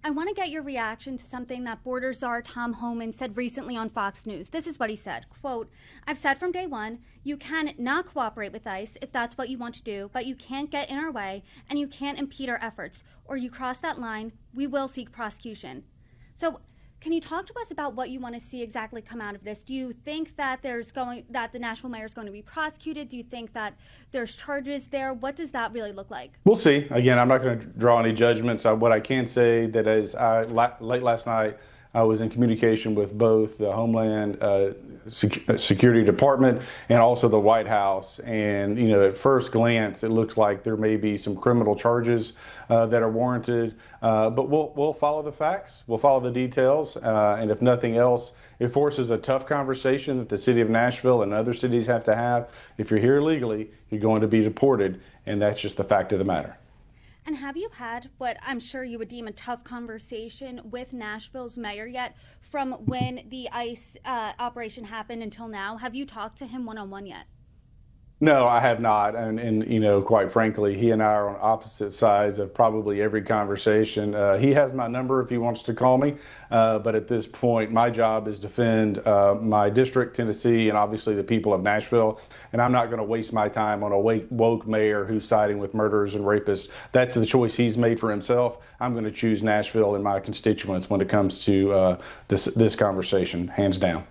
I want to get your reaction to something that border czar Tom Homan said recently on Fox News. This is what he said, quote, "I've said from day one, you can not cooperate with ICE if that's what you want to do, but you can't get in our way and you can't impede our efforts. Or you cross that line, we will seek prosecution." So can you talk to us about what you want to see exactly come out of this? Do you think that that the Nashville mayor is going to be prosecuted? Do you think that there's charges there? What does that really look like? We'll see. Again, I'm not going to draw any judgments. What I can say that is, late last night, I was in communication with both the Homeland Security Department and also the White House. And, at first glance, it looks like there may be some criminal charges that are warranted. But we'll follow the facts. We'll follow the details. And if nothing else, it forces a tough conversation that the city of Nashville and other cities have to have. If you're here illegally, you're going to be deported. And that's just the fact of the matter. And have you had what I'm sure you would deem a tough conversation with Nashville's mayor yet, from when the ICE operation happened until now? Have you talked to him one-on-one yet? No, I have not. And quite frankly, he and I are on opposite sides of probably every conversation. He has my number if he wants to call me. But at this point, my job is to defend my district, Tennessee, and obviously the people of Nashville. And I'm not going to waste my time on a woke mayor who's siding with murderers and rapists. That's the choice he's made for himself. I'm going to choose Nashville and my constituents when it comes to this conversation, hands down.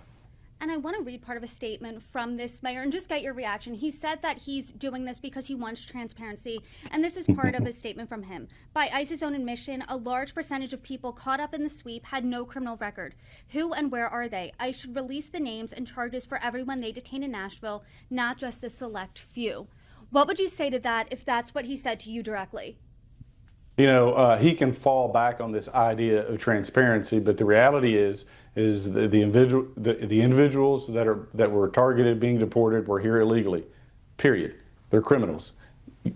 And I want to read part of a statement from this mayor and just get your reaction. He said that he's doing this because he wants transparency. And this is part of a statement from him. By ICE's own admission, a large percentage of people caught up in the sweep had no criminal record. Who and where are they? ICE should release the names and charges for everyone they detain in Nashville, not just a select few. What would you say to that if that's what he said to you directly? He can fall back on this idea of transparency, but the reality is the individuals that were targeted, being deported, were here illegally. Period. They're criminals.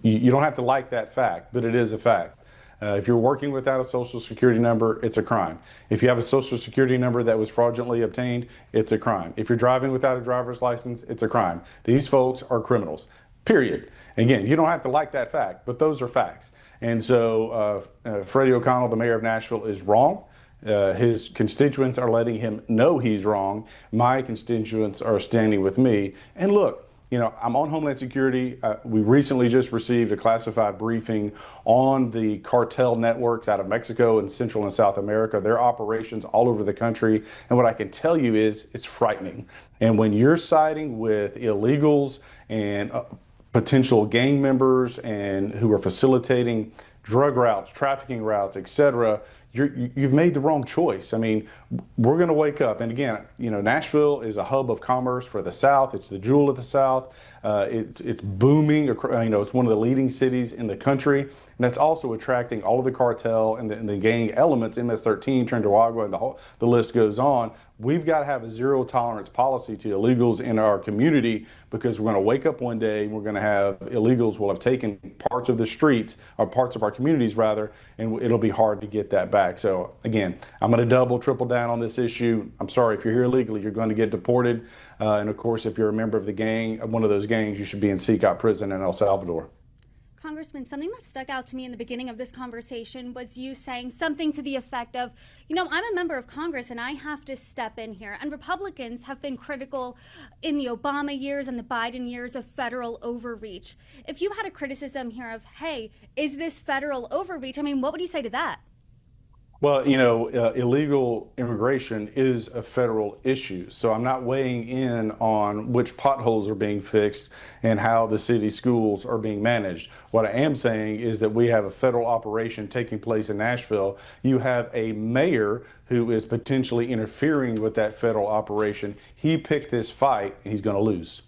You don't have to like that fact, but it is a fact. If you're working without a social security number, it's a crime. If you have a social security number that was fraudulently obtained, it's a crime. If you're driving without a driver's license, it's a crime. These folks are criminals. Period. Again, you don't have to like that fact, but those are facts. And so Freddie O'Connell, the mayor of Nashville, is wrong. His constituents are letting him know he's wrong. My constituents are standing with me. And look, I'm on Homeland Security. We recently just received a classified briefing on the cartel networks out of Mexico and Central and South America, their operations all over the country. And what I can tell you is it's frightening. And when you're siding with illegals and potential gang members and who are facilitating drug routes, trafficking routes, etc., you've made the wrong choice. I mean, we're going to wake up. And again, Nashville is a hub of commerce for the South. It's the jewel of the South. It's booming. It's one of the leading cities in the country. And that's also attracting all of the cartel and the gang elements, MS-13, Trinidad, and the list goes on. We've got to have a zero tolerance policy to illegals in our community, because we're going to wake up one day and we're going to have illegals will have taken parts of the streets, or parts of our communities rather, and it'll be hard to get that back. So again, I'm going to double, triple down on this issue. I'm sorry, if you're here illegally, you're going to get deported. And of course, if you're a member of the gang, one of those gangs, you should be in Seacock Prison in El Salvador. Congressman, something that stuck out to me in the beginning of this conversation was you saying something to the effect of, I'm a member of Congress and I have to step in here. And Republicans have been critical in the Obama years and the Biden years of federal overreach. If you had a criticism here of, hey, is this federal overreach? What would you say to that? Well, illegal immigration is a federal issue. So I'm not weighing in on which potholes are being fixed and how the city schools are being managed. What I am saying is that we have a federal operation taking place in Nashville. You have a mayor who is potentially interfering with that federal operation. He picked this fight, and he's going to lose.